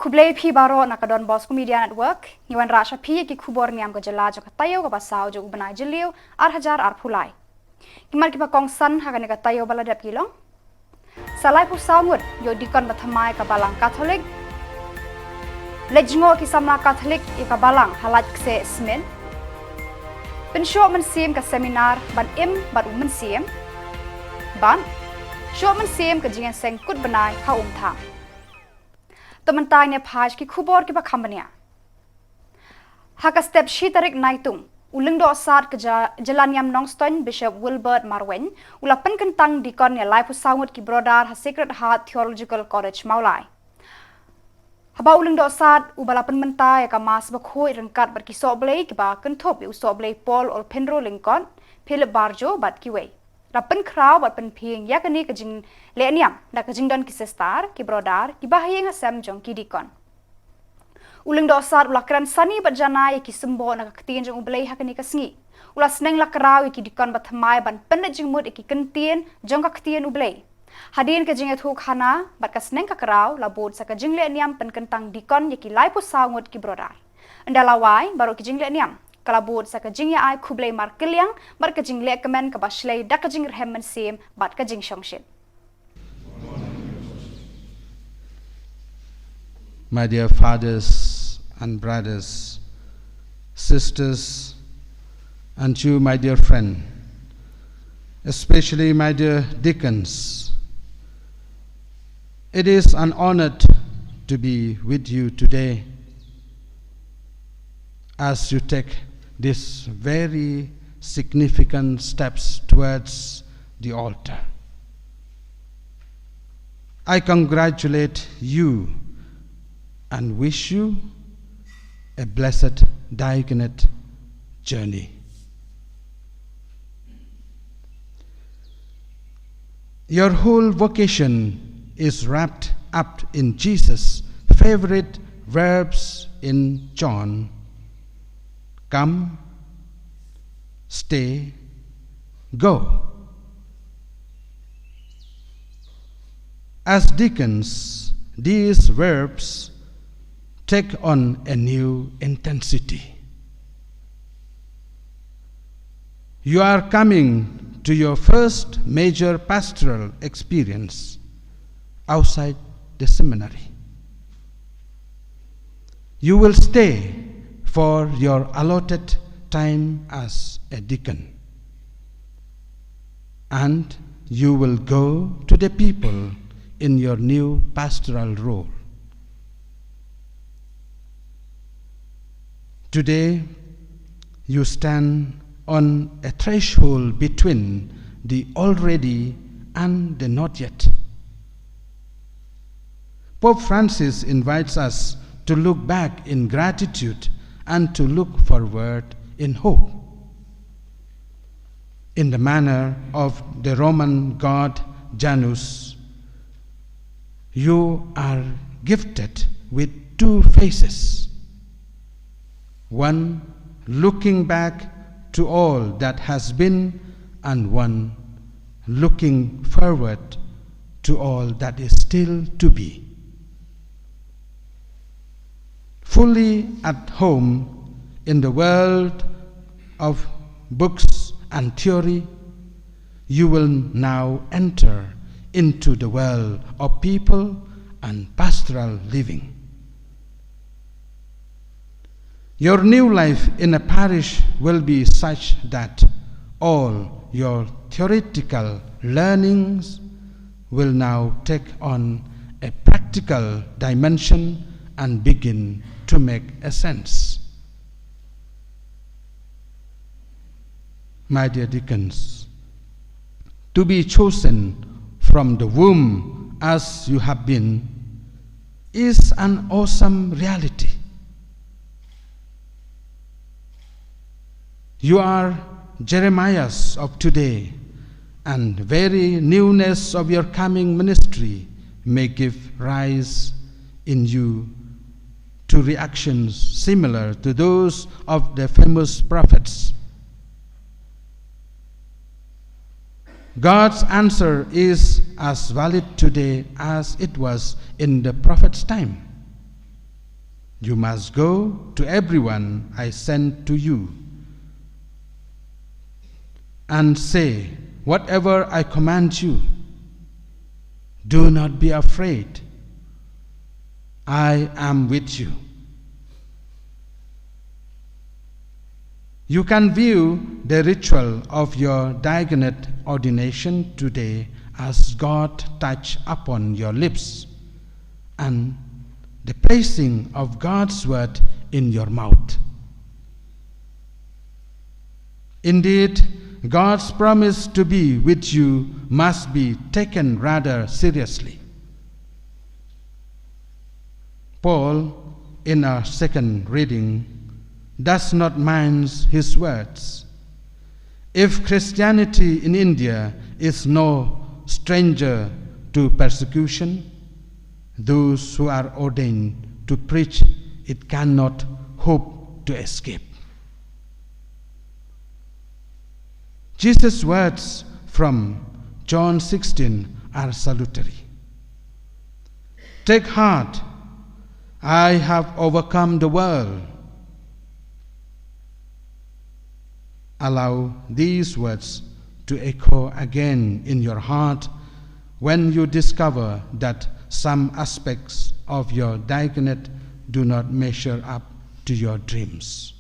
Kublai pi baro nakadon Bosco Media Network, Niwan Rasha pi ki khubor niam ko jela jo katayo ko basao jo ubanai jylliew hajar pulai. Kimar ki pa kongsan hakane katayo bala dap kilong. Salai pu saungut yo dikon bathamai ka balang Katolik. Lejngo ki samna Katolik i ka balang halat kse smen. Pensyo man sim ka seminar ban bat man sim. Ban show man sim ka jingan seng kut banai ha thang. Teman-teman ne page ki khubor ki ba khambania haka step shi tarik Naitung uling do sat ke jalaniam nongston Bishop Wilbert Marwen ulapan kentang dikon ne lai pusangut ki brodar ha Sacred Heart Theological College Maulai haba uling do sat ubalapan mentai ka mas ba khoi rengkat bar ki soblei ki ba kenthop u soblei Paul ol Penro Lincoln Philip Barjo bat ki wei rapan kraw bat pen phing yakani ka jing leniam da ka jing don ki sestar ki brodar ki bahayeng asam jong ki dikon uling do sar ulakran sani bat janai ki sembo na ka tien jong ublei hakani ka sngi ula sneng lakraw ki dikon bat thamai ban pen jing mud ki kentien jong ka tien ublei hadin ka jing thu khana bat ka sneng ka kraw la bod sa ka jing leniam pen kentang dikon ki lai pu sangut ki brodar andalawai baro ki jing leniam kalabut sa kajing ya ay kublay markelyang bar kajing le kemen ka baslay da kajing rehemen sim bat kajing shongshit. My dear fathers and brothers, sisters, and you, my dear friend, especially my dear deacons, it is an honor to be with you today as you take these very significant steps towards the altar. I congratulate you and wish you a blessed diaconate journey. Your whole vocation is wrapped up in Jesus' favorite verbs in John: come, stay, go. As deacons, these verbs take on a new intensity. You are coming to your first major pastoral experience outside the seminary. You will stay for your allotted time as a deacon, and you will go to the people in your new pastoral role. Today, you stand on a threshold between the already and the not yet. Pope Francis invites us to look back in gratitude and to look forward in hope. In the manner of the Roman god Janus, you are gifted with two faces, one looking back to all that has been, and one looking forward to all that is still to be. Fully at home in the world of books and theory, you will now enter into the world of people and pastoral living. Your new life in a parish will be such that all your theoretical learnings will now take on a practical dimension and begin to make a sense. My dear deacons, to be chosen from the womb as you have been is an awesome reality. You are Jeremiahs of today, and very newness of your coming ministry may give rise in you to reactions similar to those of the famous prophets. God's answer is as valid today as it was in the prophet's time. You must go to everyone I send to you and say whatever I command you. Do not be afraid. I am with you. You can view the ritual of your diaconate ordination today as God touch upon your lips and the placing of God's word in your mouth. Indeed, God's promise to be with you must be taken rather seriously. Paul, in our second reading, does not mince his words. If Christianity in India is no stranger to persecution, those who are ordained to preach it cannot hope to escape. Jesus' words from John 16 are salutary. Take heart, I have overcome the world. Allow these words to echo again in your heart when you discover that some aspects of your diaconate do not measure up to your dreams.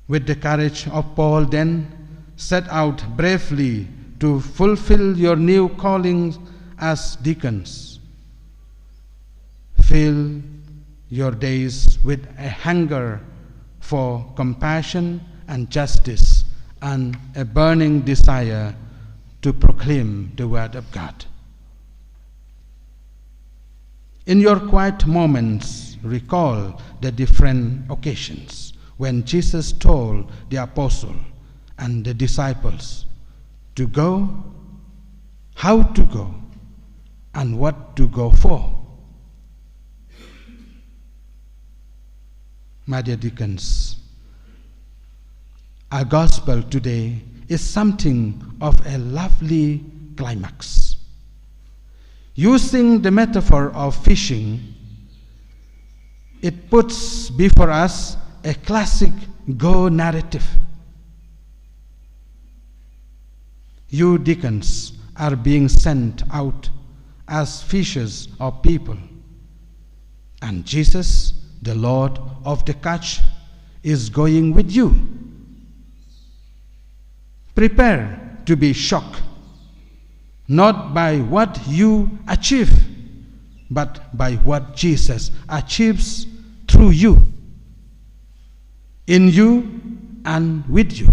With the courage of Paul, then, set out bravely to fulfill your new calling as deacons. Fill your days with a hunger for compassion and justice and a burning desire to proclaim the word of God. In your quiet moments, recall the different occasions when Jesus told the apostle and the disciples to go, how to go, and what to go for. My dear deacons, our gospel today is something of a lovely climax. Using the metaphor of fishing, it puts before us a classic go narrative. You deacons are being sent out as fishers of people, and Jesus, the Lord of the catch, is going with you. Prepare to be shocked, not by what you achieve, but by what Jesus achieves through you, in you and with you.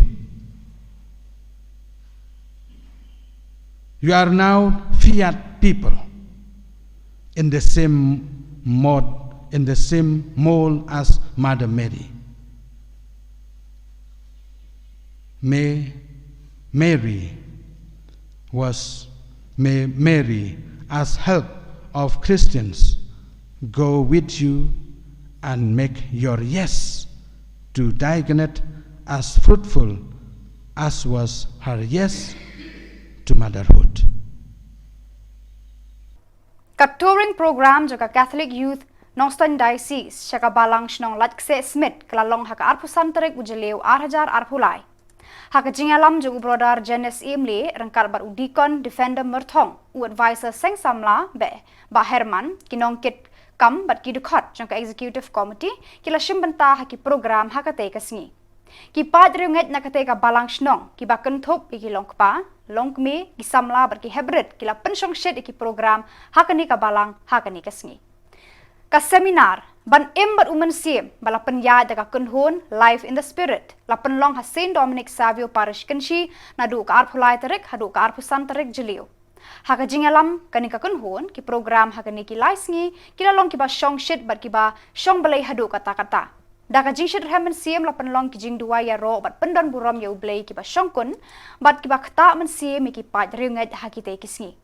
You are now fiat people in the same mold as Mother Mary. May Mary, as help of Christians, go with you and make your yes to diaconate as fruitful as was her yes to motherhood. Ka touring program jo ka Catholic Youth Nostan Diocese siya ka balang shnong Latkse Smith kalalong haka arpusan tarik jylliew 8,000 arpulai. Haka jingalam jo ubrodar Jenes Imli rangkal bar udikon defender merthong u advisor seng samla ba Herman kinong kit kam bat kidukhat jong ka executive committee kila shimbanta haki program haka te kasngi. Ki padre nget nakate ka balang shnong ki ba kenthop ki longkpa longkme ki samla bar ki hebret kila penshong shed ki program hakani ka balang hakani kasngi. Ka seminar ban embat umansiem bala penya daga kunhun life in the spirit la penlong ha Saint Dominic Savio parish kenshi nadu ka arphulai tarik hadu ka arpusan tarik jylliew. Haka jingalam kanika kunhun ki program hakani ki laisngi kila long ki ba shong shed bar ki ba shong balai hadu kata-kata. Daka jingshid remen siem la penlong ki jing dua ya ro bat pendan buram ya ublei ki ba shongkun bat ki ba kata men siem ki pat ringet hakite kisngi.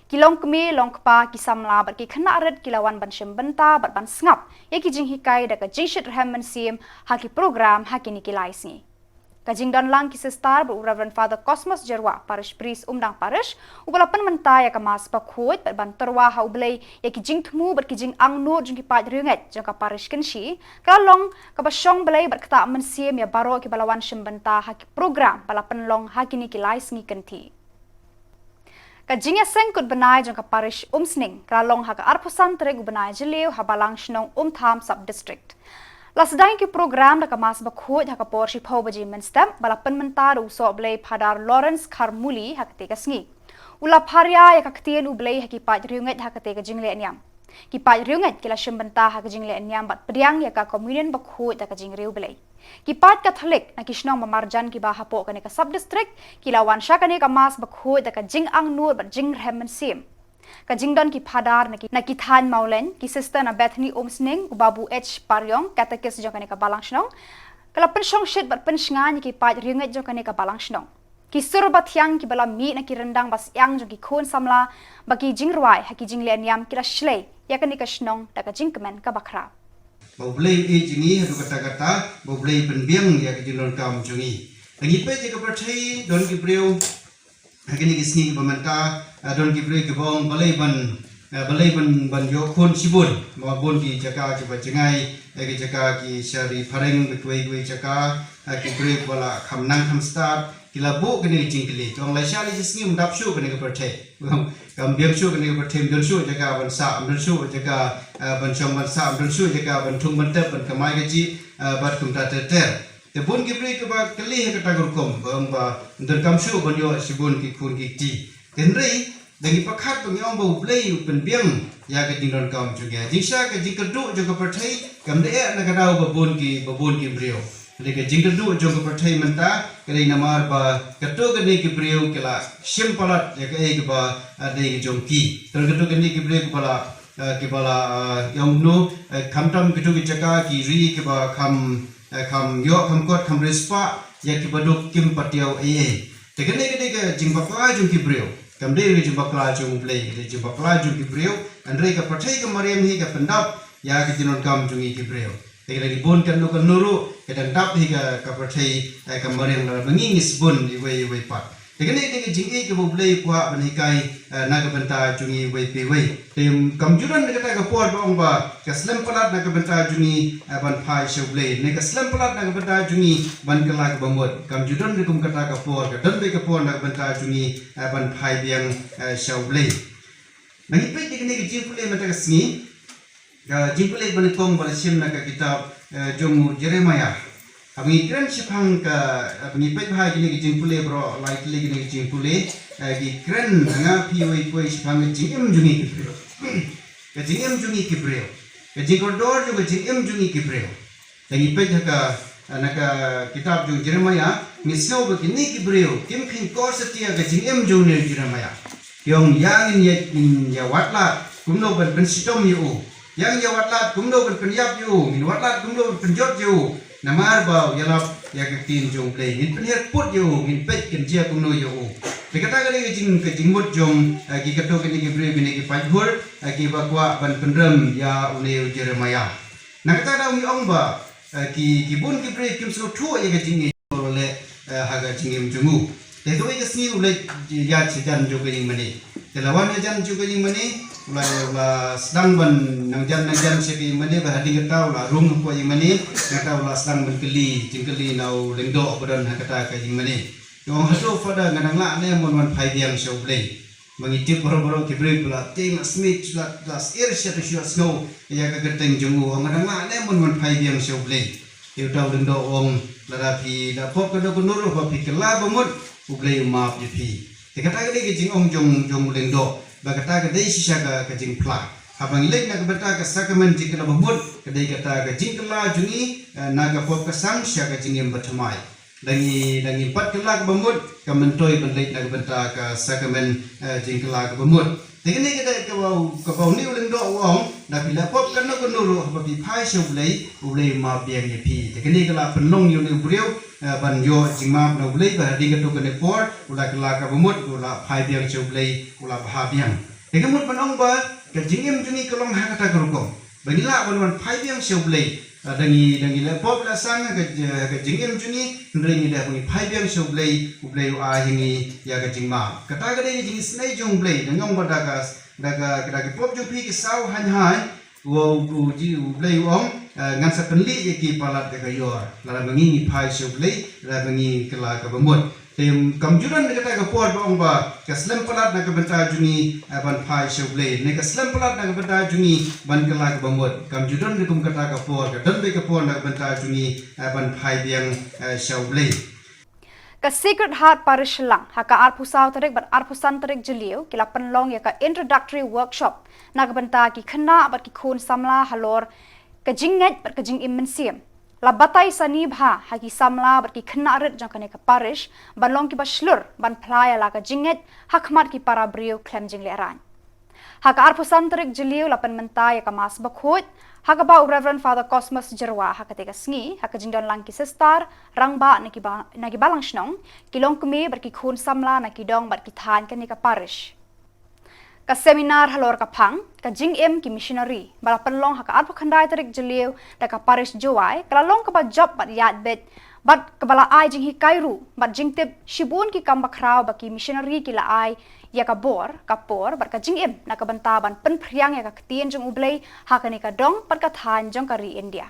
Kilong kemi long kpa ki samla bat ki khana red kilawan ban shembenta bat ban sngap ya ki jing hikai daka jingshid remen siem haki program hakini ki laisngi. Kajing don lang ki sestar bu Reverend Father Cosmos Jerwa parish priest umdang parish ubala pen mentaya ka mas pakhuit ban terwa ha ublei ya ki jing thmu bat ki jing ang no jing ki pat riunget jang ka parish kenshi ka long ka basong blai bat kata mensiem ya baro ki balawan shembenta ha ki program bala pen long ha kini ki lais ngi kenti Kajing ya sengkut benai jang ka parish umsning ka long ha ka arpusan tere benai jylliew ha balang shnong tham sub district Lasdang ki program da kamas bakhoj ha kapor shi phau baji menstem bala penmentar uso blei phadar Lawrence Kharmuli hakte kasngi ula pharya ya kaktiel ublei ha ki paj riunget hakte ka jingle anyam ki paj riunget kila shimbenta ha ka jingle anyam bat priang ya ka communion bakhoj da ka jingre ublei ki paj catholic na kishnong mamarjan ki ba hapo kane ka sub district kila wansha kane kamas bakhoj da ka jing ang nur bat jing rem sim Kajingdon ki phadar na ki than maulen ki sister na Bethany Omsning babu H Paryong katekes jokane ka balangshnong kala penshong shit bat pensngan ki paj riunget jokane ka balangshnong ki surbat yang ki bala mi na ki rendang bas yang jong ki khon samla baki jingrwai ha ki jingle anyam kila shlei yakane ka shnong da ka jingkemen ka bakra Boblei e jingi hadu kata-kata boblei penbiang ya ki jingron kam jungi lagi pe je ka perthai don ki breu Hakini kisni pemanta don kibri kebong balai ban yo khon sibun ma bon ki jaka ki bajengai ki jaka ki shari phareng betwei jaka kibri bala khamnang kham start kila bu kini jingkili tong la shali kisni mdap shu kini ke perthai kam biang shu kini ke perthai don shu jaka ban sa don shu jaka ban chong ban sa don shu jaka ban thung ban tep ban kamai gaji bat kum ta ter Tebun kibri ke ba kali ke tagurkom ba ndar kamshu banyo sibun ki khun ki ti tenrei dagi pakhat pengyong bo play penbiang ya ke dingron kam juga jingsha ke jingkerdu jo perthai kamde na kadau babun ki brio le ke jingkerdu jo perthai menta kali namar ba ketu ke ni ki brio kela simpalat ya ke ba ade ke jongki terketu ke ni ki brio kepala yang nu kamtam ketu ke jaka ki ri ke ba kam yo kam kot kam respa ya ki baduk kim patiau tegene ke jimbakla jung ki brio kam de jimbakla jung play de jimbakla jung ki brio andre ka pathai ka mariam hi ka pendap ya ki tinon kam jung ki brio tegene ki bon kan nuru ke dan dap hi ka pathai ka mariam la bangi isbun we pat tegene ke jing ke boblei kwa banikai na ka benta jungi we pe we tem kamjuran ne ka por ba ka slam palat na ka benta jungi ban phai shoblei ne ka slam palat na ka benta jungi ban kala ka bamot kamjuran ne kum kata ka por ka dan be ka por na ka benta jungi ban phai biang shoblei nang ipe tegene ke jing pule mata ka sngi ka jing pule ban kong bal sim na ka kitab jomu Jeremiah Abang keren sipang ka abang ipet bahagi ni kijing pule bro likely ni kijing pule ki keren nga piwai pui sipang kijing jungi kibreo kijing jungi kibreo kijing koridor juga kijing jungi kibreo dan ipet ka naka kitab jung Jeremiah misau begini kibreo kim kin kor setia kijing jungi Jeremiah yang ya watla kumno ban pensitom yu yang ya watla kumno ban penyap yu min watla kumno ban penjot yu Namar bau yalap ya ke tin jong play min penher put yo min pet ken jia kumno yo de kata kali ke jing mut jong ki kato ke ni bre ni ki pajhur ki bakwa ban pendrem ya ule Jeremiah na kata da umi ong ba ki bun ki bre kim so thu ya ke jing le ha ga jing jungu de to ke sni ule ya chijan jo ke ni mani de lawan jan jo ke ni mani ula sedang ban nang jan sepi mani ba hadi kata ula rum ko yang mani kata ula sedang ban keli jingkeli nau lengdo badan kata ka jing mani yong haso pada ngadang la ne mon phai biang show play mangitip boro kibre pula ting smith las irsha to snow ya ka gerteng jungu ngadang la ne mon phai biang show play yu taw lengdo ong la pi da pop ka do nuru ba pi kala ba mut ublei map ye pi te kata ke jing ong jong lengdo Bagata kadai sisa ka jing pla. Abang lek na kabata ka sakamen jing kala babut kadai kata ka jing kala jungi na ka pop ka sang sya ka jing yang batamai. Dangi pat kala ka bamut ka mentoi ban lek na kabata ka sakamen jing kala ka bamut. Tegene kadai ka bau ni uleng do wong na bila pop ka no nuru ba bi phai shu ulei ma biang ye pi. Tegene kala penong yu ni briau ban yo jing ma na ulei ba di ka to ka ne por ula kala ka bamut ula phai biang shu ulei ula bah biang. Tegemut penong ba ka jing em jungi kolong ha kata ka rukom. Banila ban phai biang shu ulei dangi la pop la sang ka jingim juni ndrengi da kuni phai biang show blay a hingi ya ka jingma kata ga dei jing snai jong blay ngong ba daga pop ju phi ki sau han han wo bu ji blay ong ngan sa penli ki palat ka yor la ngi phai show blay la ngi kala ka bamot tem kamjuran kata ka por ba ong ba ka slam palat na ka benta juni ban phai show blay ne ka slam palat na ka benta juni ban kala ka bamot kamjuran ni kum kata ka por ka dan be ka por na benta juni ban phai biang show blay ka Sacred Heart Parish lang haka arpusaw tarik bat arpusan tarik jylliew kila penlong ya ka introductory workshop nagbanta ki khna bat ki khun samla halor ka jinget bat ka jing immensiam la batai sani bha haki samla bat ki khna ret jang kane ka parish banlong ki baslur ban playa la ka jinget hakmat ki para brio klem jing le ran haka arpusan tarik jylliew la penmenta ya ka mas bakhot haka ba Reverend Father Cosmos Jerwa haka tega sngi haka jingdon lang ki sestar rangba naki balang snong kilong kumi bar ki khun samla naki dong bar ki than ka ni ka parish ka seminar halor ka phang ka jing em ki missionary bala penlong haka arpu khandai tarik jylliew da ka parish jowai kala long ka ba job bat yat bet bat ka bala ai jing hi kairu bat jing tip shibun ki kamba khrau ba ki missionary ki la ai ya ka bor kapor bat ka jing em na ka banta ban pen phriang ya ka tien jong ublei haka ni ka dong pat ka than jong ka ri India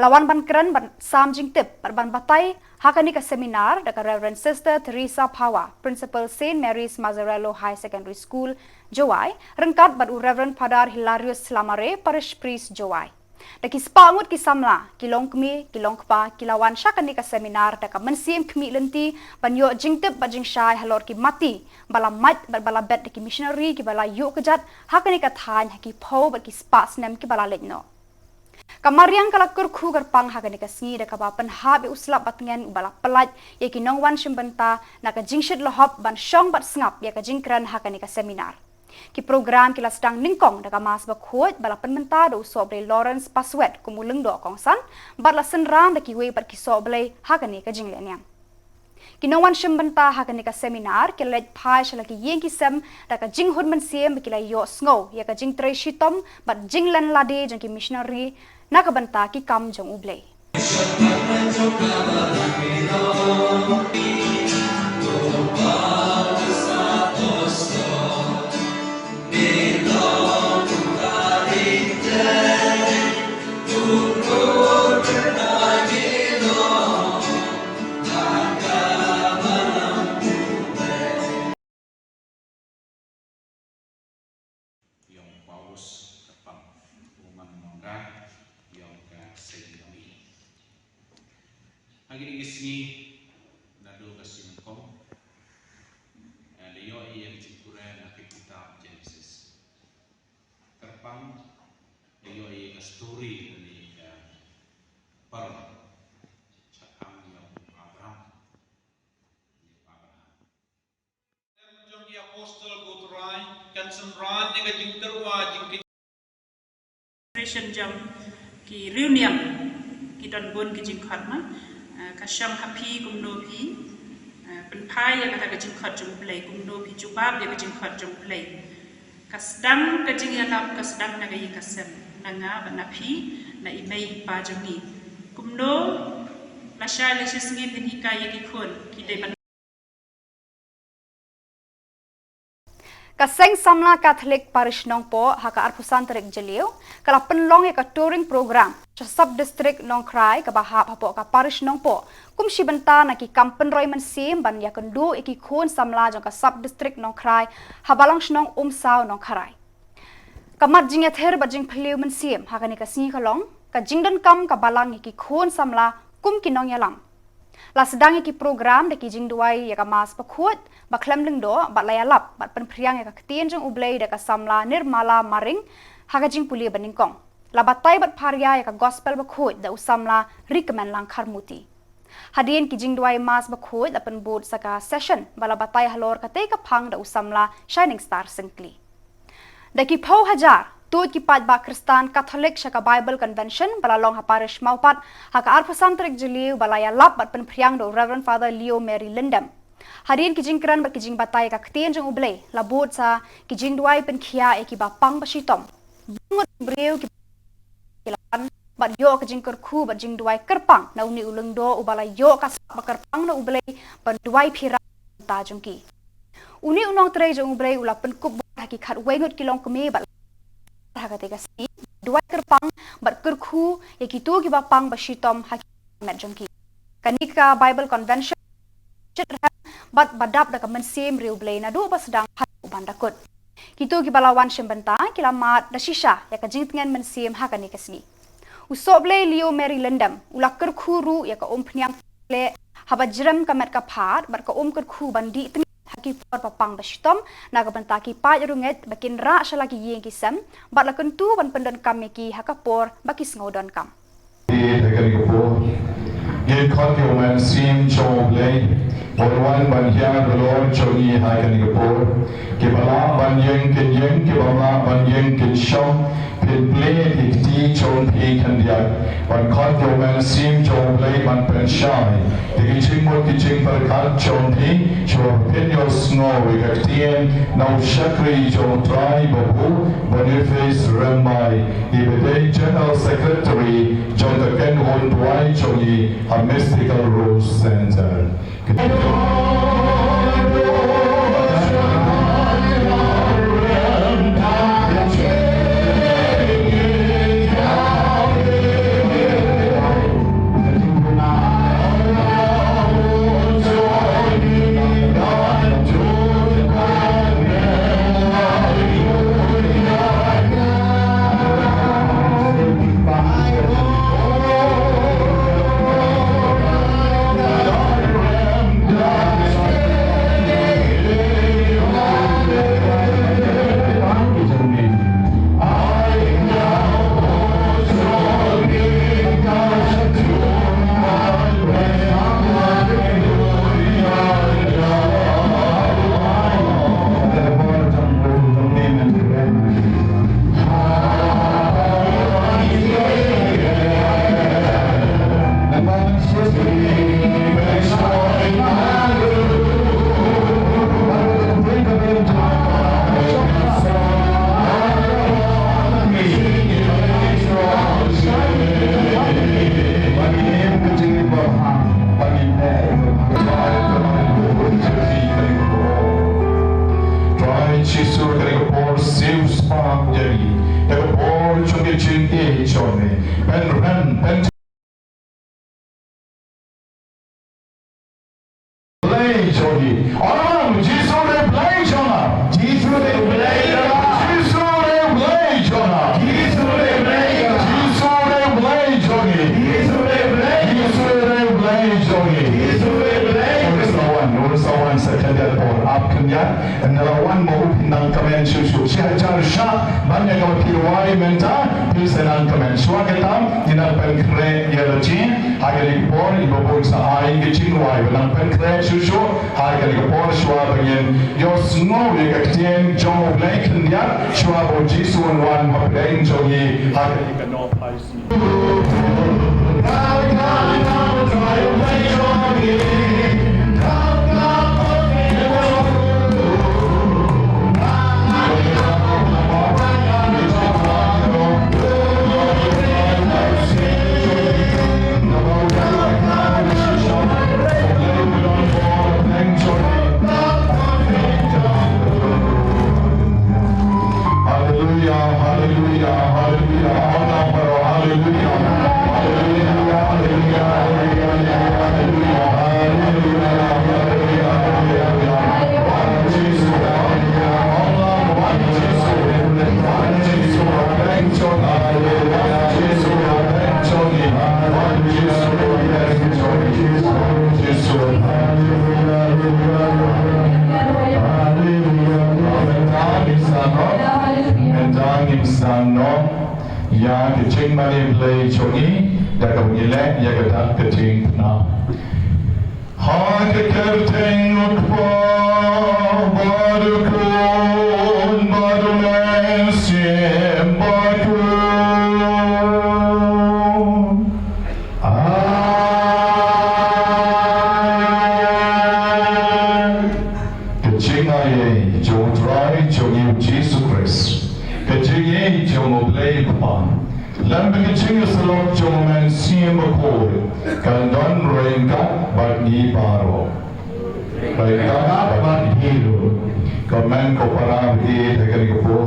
lawan ban kran ban sam jing tip ban batai haka ni ka seminar da ka Reverend Sister Teresa Pawa Principal St Mary's Mazzarello High Secondary School Jowai rengkat bat Reverend Padar Hilarius Lamare Parish Priest Jowai da ki spangut ki samla kilong kmi kilong kpa kilawan shaka ni ka seminar da ka mensim kmi lenti ban yo jing tip ba jing shai halor ki mati bala mat bala bet da ki missionary ki bala yo kejat haka ni ka than ki pho ba ki spas nem ki bala letno kamariang kala kurkhu garpang haka ni ka sngi da ka ba pen ha be uslap batngen bala pelat ye ki nongwan shimbanta na ka jingshit lohop ban shong bat ngap ya ka jingkran haka ni ka seminar ki program kila sedang ningkong daga mas bakhot bala penmenta do sobre Lawrence Paswet kumulung do kongsan bat la senram da ki we bat ki sobre hagani ka jingleniang kinongwan shimbanta hagani ka seminar ki let phai shala ki yeng ki sem da ka jinghud man siem ki la yo sngo ya ka jing tre shitom bat jinglan lade jang ki missionary na ka banta ki kam jong ublei Hagini isni nado kasimkom leyo yang cikure na kitab Genesis terpang leyo yang story dari paron cakang yang Abraham jong di apostol gutrai kan semran nega jingterwa jing jam ki reunion ki don bon ki jing khatma ka sham happy kumno pi pen phai ya ka jing khat jung play kumno pi jubab ya ka jing khat jung play ka sedang ka jing ya lap ka sedang na ga yi ka sem na nga ba na pi na imei pa jung ni kumno la sha le singin din hikai ya ki khon ki de ka seng samla Catholic Parish nong po haka arpusan tarik jylliew kala penlong ya ka touring program sa sub district nong krai ka bahap hapo ka parish nong po kum shibenta na ki kampen roy man sim ban ya kendu iki khun samla jong ka sub district nong krai habalang shnong saw nong kharai kamat jing ya ther ba jing phliu man sim haka ni ka si khalong ka jingdan kam ka balang iki khun samla kum ki nong yalang la sedang iki program de ki jing duai ya ka mas pakhut ba klem ling do ba la lap ba pen priang ya ka tien jong ublei de ka samla nirmala maring haga jing puli baningkong la batai bat pharia ya ka gospel bakhut da usamla recommend lang kharmuti hadien ki jing duai mas bakhut da pen board saka session bala batai halor ka te ka phang da usamla shining star singli da ki pho hajar tut ki pat ba Kristan Catholic shaka Bible Convention bala long ha parish maupat haka arpasan tarik jylliew bala ya lap bat pen priang do Reverend Father Leo Mary Lindam hadin ki jingkran ba ki jing batai ka ktien jong ublei la bot sa ki jing duai pen khia e ki ba pang ba shitom bungot breu ki lawan bat yo ka jing kerku bat jing duai kerpang na uni ulung do ubala yo ka sak kerpang na ublei ban duai phira ta jongki uni unong trei jong ublei ula penkup haki khat wengut kilong kemi bat hakate ka si duai kerpang bat kerku ya kitu ki bapang bashitom haki met jongki kanika Bible Convention bat badap da ka mensim ri ublei na do basdang bandakut kitu ki balawan shembenta kilamat da shisha ya ka jing tengan mensim hakani kasni usoble Leo Mary Lendam ulakar khuru ya ka ompniang le habajram kamet ka phat bar ka omkar khu bandi tni haki por papang bashitom naga bantaki pa runget bakin ra shalaki yeng kisam bat lakan tu ban pendan kameki hakapor bakis ngodon kam Ye khot yo man sim choble borwan ban hian rolor choni ha kan gapor ke bala ban yeng ke bala ban yeng ke shom pin play dikti chon phi kan dia ban khot yo man sim choble ban pen shai de ching mo ki ching par khat chon phi cho pin yo snow we ka tien now shakri jo try babu ban your face ramai the general secretary John the Ken Hon Dwai Choni a mystical rose center. Lambing Chingus along Joman Siem Bacor, Kaldon Renka, Bagni Baro. Renka, Bagni Comment Kopara, Hegaripo,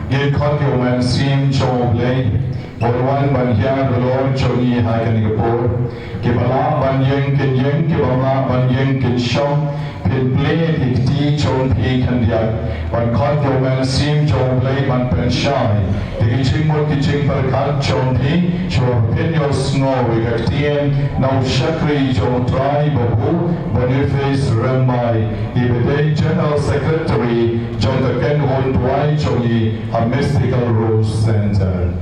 Gate Kotioman Siem Choblay, One Banyan, the Lord Choni Hagaripo, Kibala Banyan Kenyan, Kibama Banyan Kinsham, Pin Play, Hikti, Chon P. Kandiak, One Kotioman Siem Choblay, One Penshai. Teaching what teaching for the cut chonti, show opinion snow with a tien, now shakri chon tribe of who, Boniface Rambai, the General Secretary, John the Ken Hon Dwai Choni, a mystical rose center.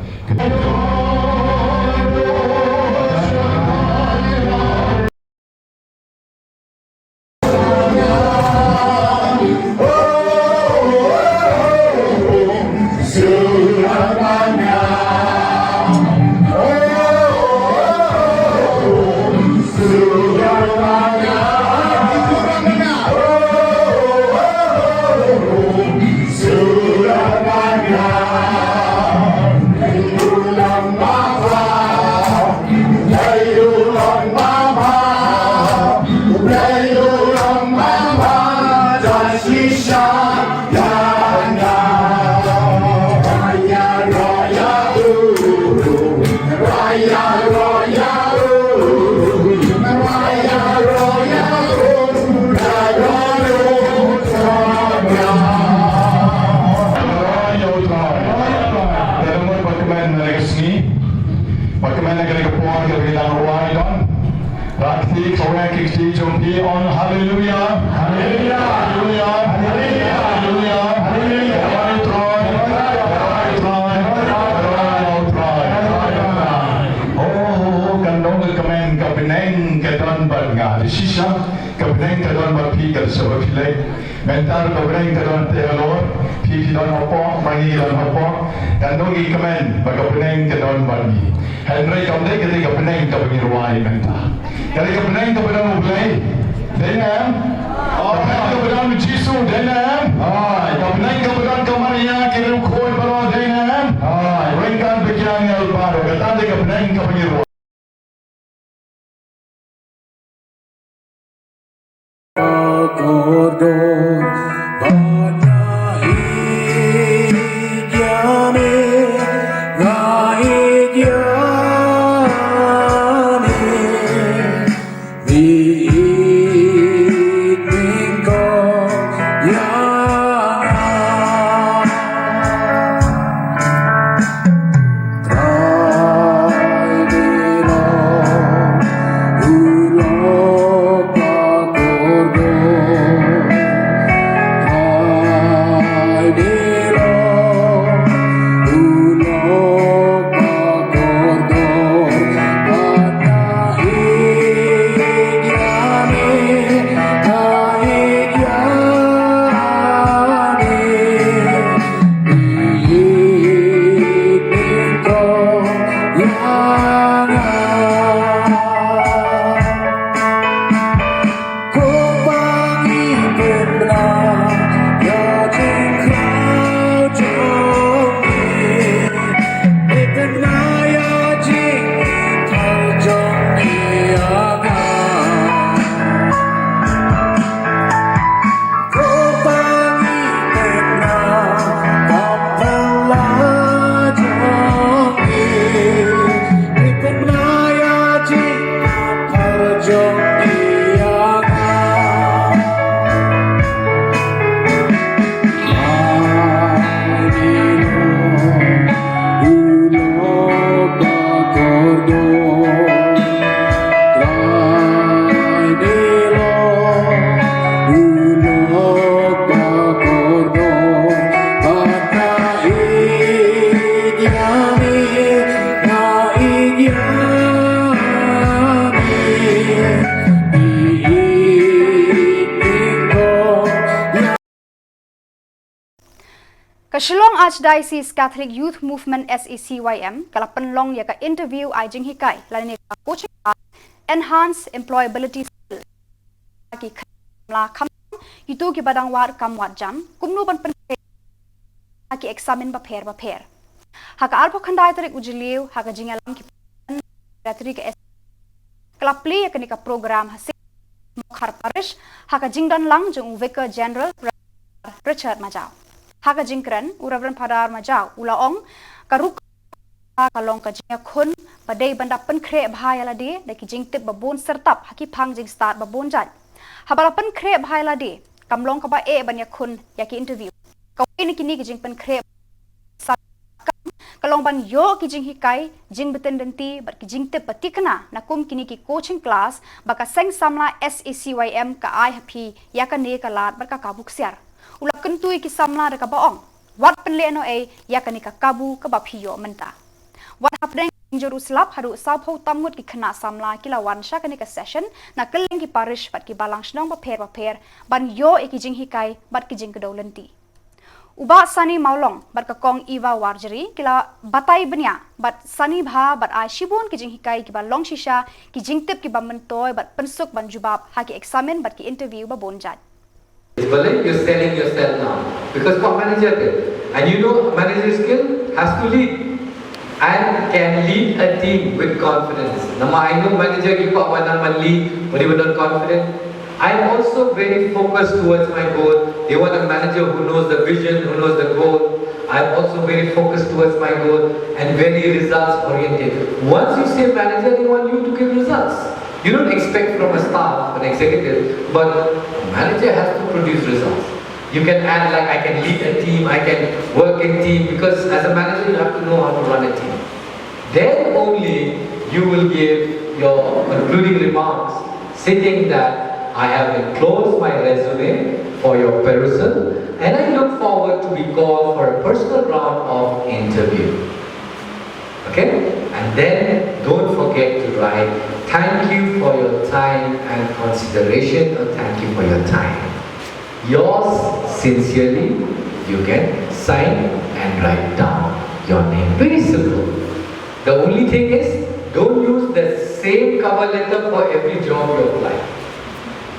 Hallelujah, hallelujah, hallelujah, hallelujah, hallelujah. Oh, kandong kamen kabeneng kadon badnga sisa kabeneng kadon bapi kadso pilek mentar kabeneng kadon teolor pi don opo mangi don opo kandong kamen bagabeneng kadon bagi Henry kamde kete kabeneng kabengir wai menta kali kabeneng kabedon mulai Denam, kapten kebenaran Jisu Denam, kapten kebenaran Kamaria kirim koi baru Denam, ringkan pikiran yang baru, kata dia kapten kebenaran. Shillong Archdiocese Catholic Youth Movement SECYM kalapan long ya ka interview ay jing hikay lani ka coaching enhance employability skill ki khamla kham itu ki badang war kam wat jam kumnu ban pen ki examine ba pher haka alpo khandai tarik jylliew haka jingalam ki tarik klapli yakni ka program hasil Mokhar Parish haka jingdan lang jung Vicar General Richard Majau haka jingkran Reverend Padar Majau ulaong karuk kalong ka jinga khun padai banda pen kre bhai la de ki jingtip babon sertap haki phang jing start babon jan habala pen kre bhai la de kamlong ka ba e banya khun yaki interview ka ni kini ki jing pen kre kalong ban yo ki jing hikai jing beten denti bat ki jing te patikna nakum kini ki coaching class baka seng samla SACYM ka ai happy ya ka ne ka lat bat ka kabuk siar ula kentui ki samla da ka baong wat pen le no e ya ka ni ka kabu ka ba phiyo menta wat hapdeng Jerusalem haru sapho tamngut ki khana samla kila wan sha ka ni ka session na keleng ki parish bat ki balang snong ba pher ban yo e ki jing hikai bat ki jing ka dolenti Uba sani maulong bat ka kong Eva Warjeri kila batai benya bat sani bha bat ai shibun ki jing hikai ki ba long shisha ki jing tip ki ba mentoy bat pensuk ban jubab ha ki examine bat ki interview ba bonjat. Well, you're selling yourself now because what manager did, and you know manager skill has to lead and can lead a team with confidence. Now I know manager you got one lead but you were not confident. I'm also very focused towards my goal. They want a manager who knows the vision, who knows the goal. I'm also very focused towards my goal and very results oriented. Once you say manager, they want you to give results. You don't expect from a staff, an executive, but a manager has to produce results. You can add like I can lead a team, I can work in team, because as a manager you have to know how to run a team. Then only you will give your concluding remarks stating that I have enclosed my resume for your perusal and I look forward to be called for a personal round of interview. Okay? And then don't forget to write thank you for your time and consideration, or thank you for your time. Yours sincerely, you can sign and write down your name. Very simple. The only thing is, don't use the same cover letter for every job you apply.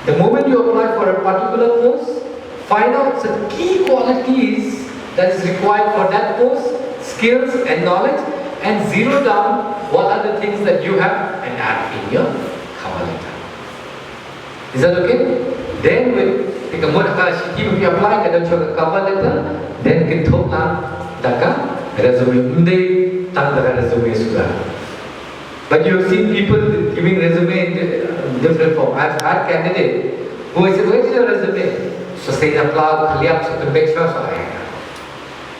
The moment you apply for a particular post, find out the key qualities that is required for that post, skills and knowledge, and zero down what are the things that you have and add in your cover letter. Is that okay? Then when the you apply the cover letter, then you can taka resume. Unde tanda resume sudah. But you have seen people giving resume in different form. I've had candidate who I said, where is your resume? So say the plug, liap, so to make sure.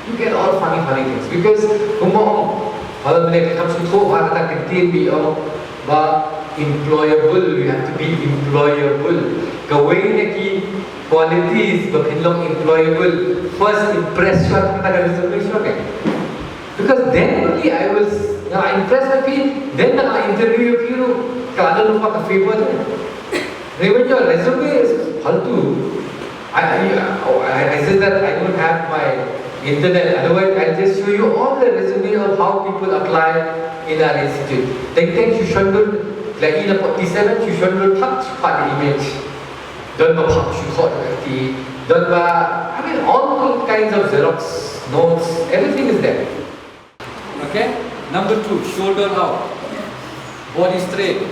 You get all funny things because kalau mereka comes to go, harta kecil be employable. You have to be employable. Kawin ki qualities, berpinlong employable. First impression pada resume okay. Because then only I will. I impress my feet, then I interview you. Kalau lupa ke favor tu. When your resume is faltu, I said that I don't have my internet. Otherwise, I'll just show you all the resume of how people apply in our institute. Think you shouldn't like in a 47, you shouldn't touch part the image. Don't know how you call it. Don't I mean all kinds of Xerox notes. Everything is there. Okay. Number 2, shoulder out, body straight,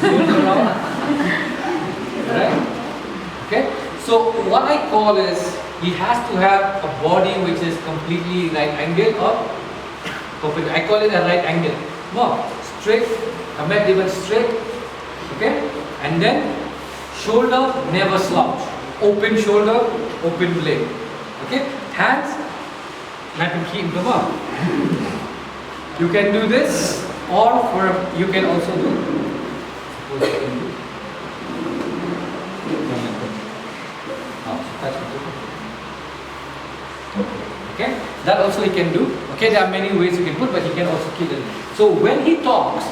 shoulder out, right? Okay. So what I call is he has to have a body which is completely right angle or perfect. I call it a right angle. Wow, straight, come back even straight. Okay, and then shoulder never slouch. Open shoulder, open leg. Okay, hands. Come on. You can do this, or you can also do. Okay, that also he can do. Okay, there are many ways you can put, but he can also kill it. So when he talks,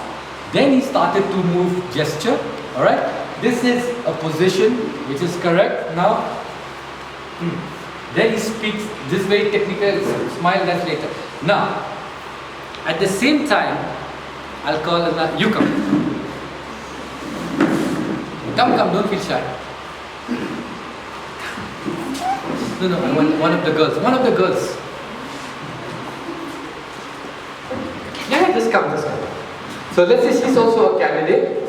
then he started to move gesture. All right, this is a position which is correct. Now, then he speaks this very technical. Smile that later. Now. At the same time, I'll call another. You come. Come, don't feel shy. No, I want one of the girls. One of the girls. come, just come. So let's say she's also a candidate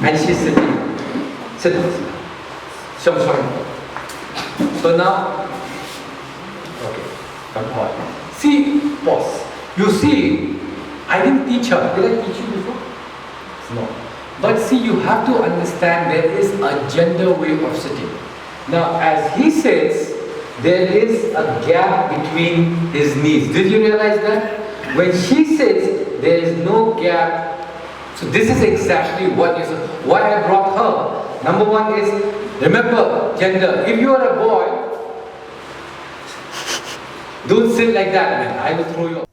and she's sitting. Sit. Show. So now, okay, come on. See, pause. You see, I didn't teach her. Did I teach you before? No. But see, you have to understand there is a gender way of sitting. Now, as he sits, there is a gap between his knees. Did you realize that? When she sits, there is no gap. So this is exactly what you said. Why I brought her. Number one is, remember, gender. If you are a boy, don't sit like that, man. I will throw you.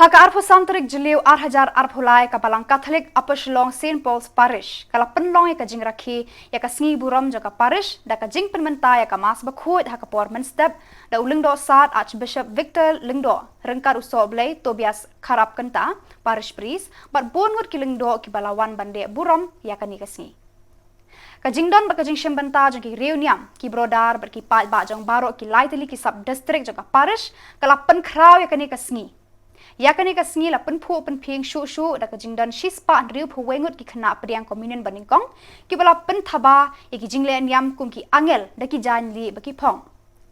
Haka arpusan tarik jylliew arhajar arphulai kapalang Catholic Apostolong St. Paul's Parish kala penlong ya kajing rakhi ya kasngi buram jaka parish da kajing penmenta ya kamas bakhut haka por menstep da uling do sat Archbishop Victor Lingdo rengkar usoblei Tobias Kharap kenta parish priest bat bongut kilingdo kibalawan bande buram ya kani kasngi kajing don bakajing shembenta jang ki reuniam ki brodar ber ki pat ba jang baro ki laiteli ki sub district jaka parish kala pen kraw ya kani kasngi yakani kasngi la penpu penping shu da kajingdan shispa riu phuwengut ki khana priang communion baningkong ki bala penthaba yaki jingle niam kum ki angel da ki janli baki phong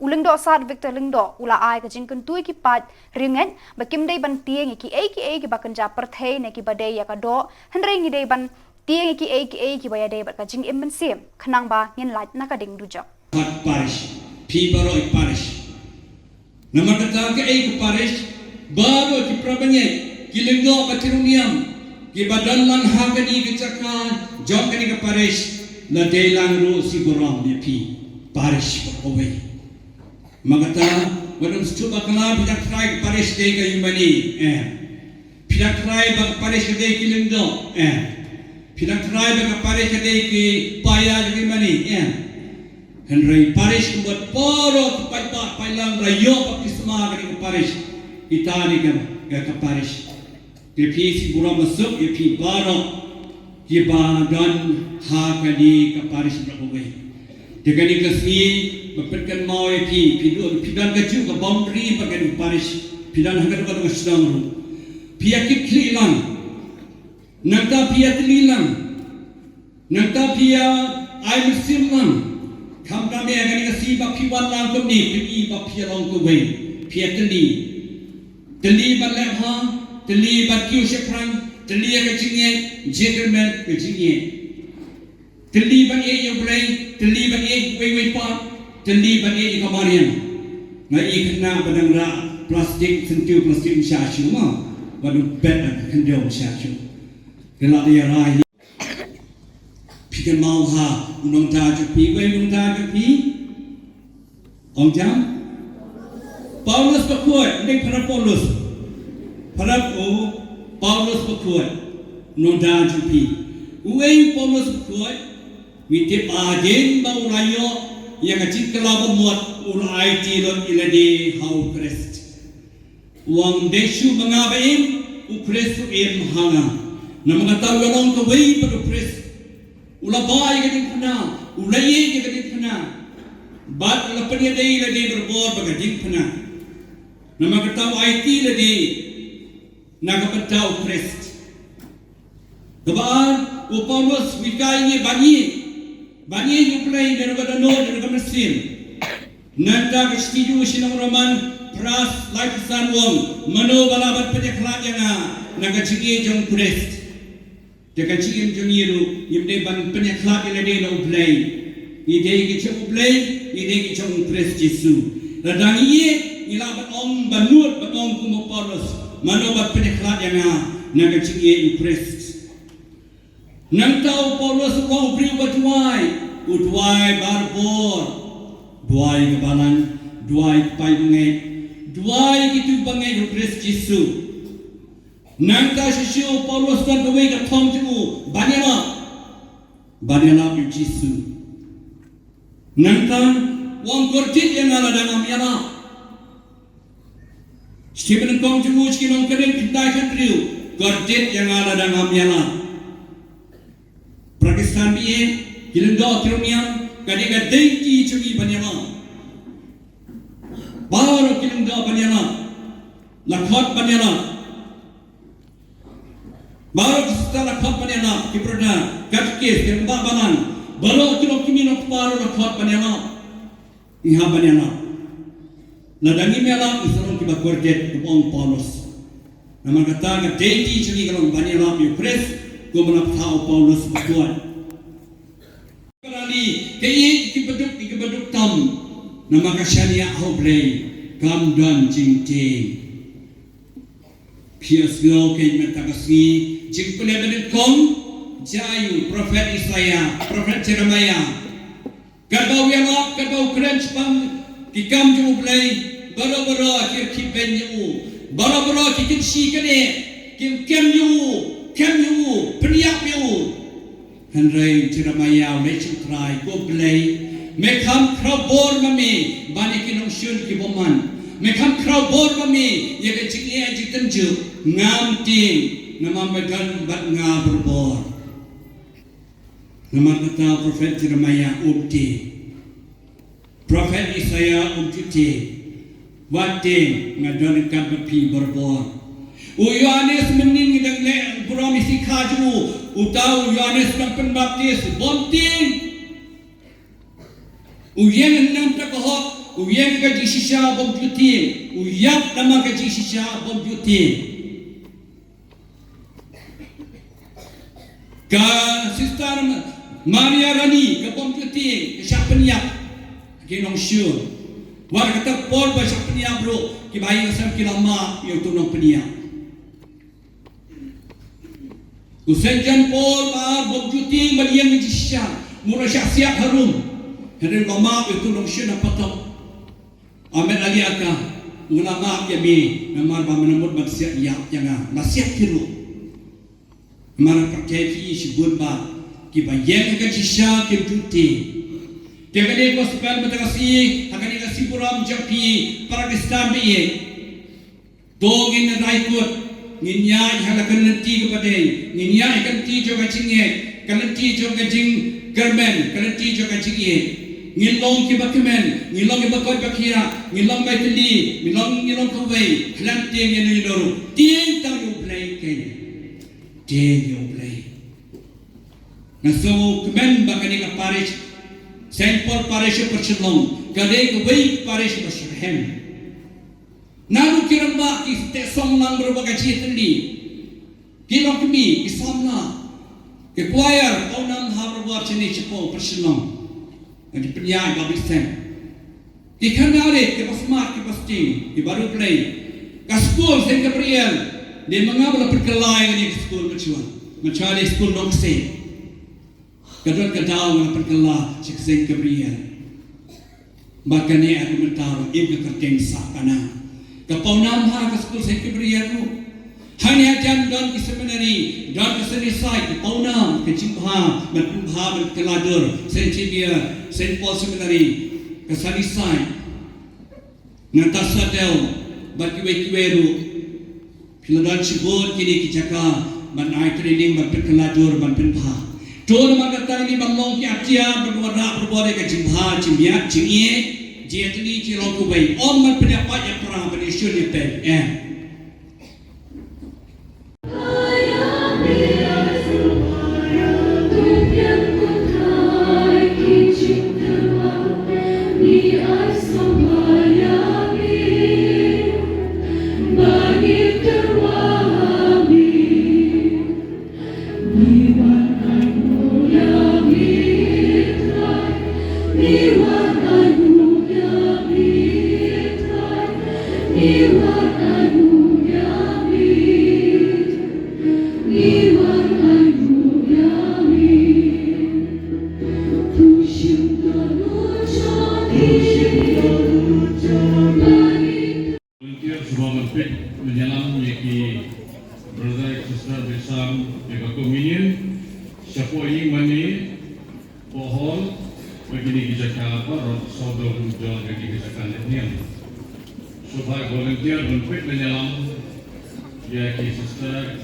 ulingdo sat Victor Lingdo ula ai kajing kuntui ki pat ringet bakim dei ban tieng ki ki bakanja perthei ne ki badei yakado hendrei ngi dei ban tieng ki baya dei bakajing imben sim khnang ba ngin lat nakading dujak Hot parish people of parish namakata ke parish baru di prabanya kilingdo patiruniam ki badan lang hakani ke cakna jom kani ke parish la delang ru si goram ni pi parish away magata wadum stuba kana bidak try parish de ka yumani bidak try bang parish de kilingdo bidak try bang parish de ki paya yumani Henry parish buat poro pai lang rayo papisma kani ke parish itani ka parish kepi si buram masuk kepi baro ki badan ha kani ka parish berawai dekani kasni bapetkan mau kepi pidan kaju ka boundary pakai parish pidan hagar ka sedang ru pia kikli lang nangta pia telilang nangta pia ai musim lang kam kami kani kasi bapiwan lang ko ni pi bapia lang ko wei pia teli Teli ban lepha, teli ban kiu sheprang, teli ke jingye, gentleman ke jingye. Teli ban ye play, teli ban ye wei pa, teli ban ye kamarian. Ngai kena badang ra plastik sentiu plastik syashu ma, badu bet kendau syashu. Kena dia rai. Pikan mau ha, unong ta jepi, wei unong ta jepi. Ong jam. Paulus berkuat, ini para Paulus. Para Paulus berkuat, noda jupi. Uang Paulus berkuat, mitip agen bau rayo yang kecil kelapa muat ulai tilot ilade hau Christ. Uang desu mengabain Christ em hanga. Nama kata orang kawai pada Christ. Ulabai kadang pena, ulai kadang pena. Bat ulapanya dai ilade berbor bagading pena. Nama kata IT lagi nakapatau Christ. Kebaan Paulus wikai ni bani yuplay daripada no daripada Mesir. Nanda kestidu sinang Roman pras laisan wong mano balabat penyeklat yang nakacigi jong Christ. Dekacigi jong yiru yimde ban penyeklat yang ada no play. Ide ki play ide ki Christ Yesus. Radang iye ila batong banut batong kumo Paulus manobat penyeklat yang nagacigi Christ nang tau Paulus wong priu udwai barbor duai kebalan duai pai bangai duai gitu bangai Christ Yesus nang ta sisiu Paulus kan kawai ka thong chu banyama Yesus nang ta wong kortit yang ala dalam yana Stephen kong jemu skinong kering pintai kantriu kortit yang ala dalam yana Pakistan biye kilendo tiruniam kadika dengki chumi banyama baru kilendo banyama lakhot banyama Baru setelah khot paniana kiprana katkis kemba banan baru kilo kimino paru khot paniana iha paniana ladangi mela isron kiba korjet kupong Paulus nama kata ka deiti chungi kalong paniana yu pres kumana thao Paulus buat kali kei kibaduk tam nama kasyania hobrei kam dan jingting Pias gau kei metakasi jing pulai benet kong jylliew Prophet Isaiah Prophet Jeremiah kadau wialap kadau keren sepang kikam jemu pulai baro akhir kipen yu baro kikin si kene kim kem yu peniak yu Henry Jeremiah le chutrai ko pulai mekam krabor mami bani kinong syun kiboman mekam krabor mami ya ke cikni aji tenju ngam ting nama megan bat nga berbor nama kata Prophet Jeremiah umti Prophet Isaiah umti wating ngadon kan bepi berbor Yohanes menin ngidang le promisi khaju utau Yohanes nang penbaptis bonting uyang nam takahok uyang ka jisisha bom juti uyak nama ka jisisha bom juti ka sister Maria Rani ka bom juti ka syapeniak kinong syur war kata Paul ba syapeniak bro ki bayi asam kilama yo tunong peniak Usenjan Paul ba bom juti baliang jisisha murah syasiat harum Henry mama itu nong syur na patok Amen ali aka ulama yami namar ba menamut maksiat yak yang nasihat kiru mar pakai ki sibun ba ki bayang ka jisha ki duti kegade gospel matasi agani ka siburam japi para Kristen bi dongin raikut nginya halakan nanti kepada nginya ikan ti jo kacingye kan ti jo kacing garmen kan ti jo kacingye ngilong ki bakemen ngilong ki bakoi bakira ngilong baitli ngilong kawai planting yang nidoru tiang tang you play ken tiang you play ngaso kemen bakani ka parish Saint Paul parish perchelong kadai kawai parish bershem nalu kiramba ki te song lang berbagai citli kilong kemi isamna ke choir onam harbar chini chipo perchelong Jadi penyai babis sem. Ikan narik ke pasmat ke pasti di baru play. Ke school Saint Gabriel dia mengabla perkelai ni ke school berjuang. Mencari school nongse. Kadang kadang mana perkelah cik Saint Gabriel. Makanya aku mentar ibu kerjeng sakana. Kapau nama ke school Saint Gabriel tu. Hanya jam dan ke seminari dan ke senisai ke paunam ke cimpha berkeladur Saint Xavier Saint Paul Seminary ke senisai ngatasa del bagi wekiweru piladan cibut kini kicaka banai training berkeladur berpenpa Tuan makata ni banglong ki atia berwara berbore ke cimpha cimbiat cingie dia tadi cilok kubai om berpendapat yang pernah berisyun itu menyalam yaki brother sister bersam yaka communion siapa ini mani pohon begini kita apa rot saudara jual bagi kita niam supaya volunteer untuk menyalam yaki sister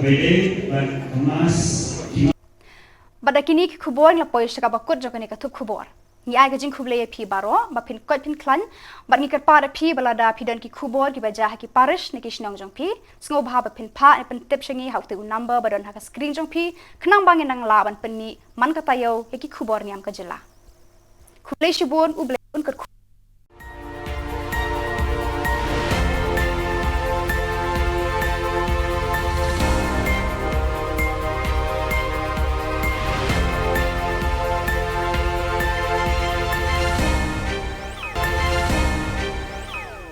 Pwede, mas Bada kini ki khubor la poi shaka bakut jokani ka thup khubor. Ni ai ka jing khuble phi baro ba phin kot phin klan ba ni kerpa da phi balada phi dan ki khubor ki baja ha ki parish ni ki shnong jong phi sngo bha ba phin pha ni pen tip shangi hau te number ba don ha ka screen jong phi khnang bang nang la ban pen ni man ka tayo ki khubor niam ka jila. Khuble shibon uble un ka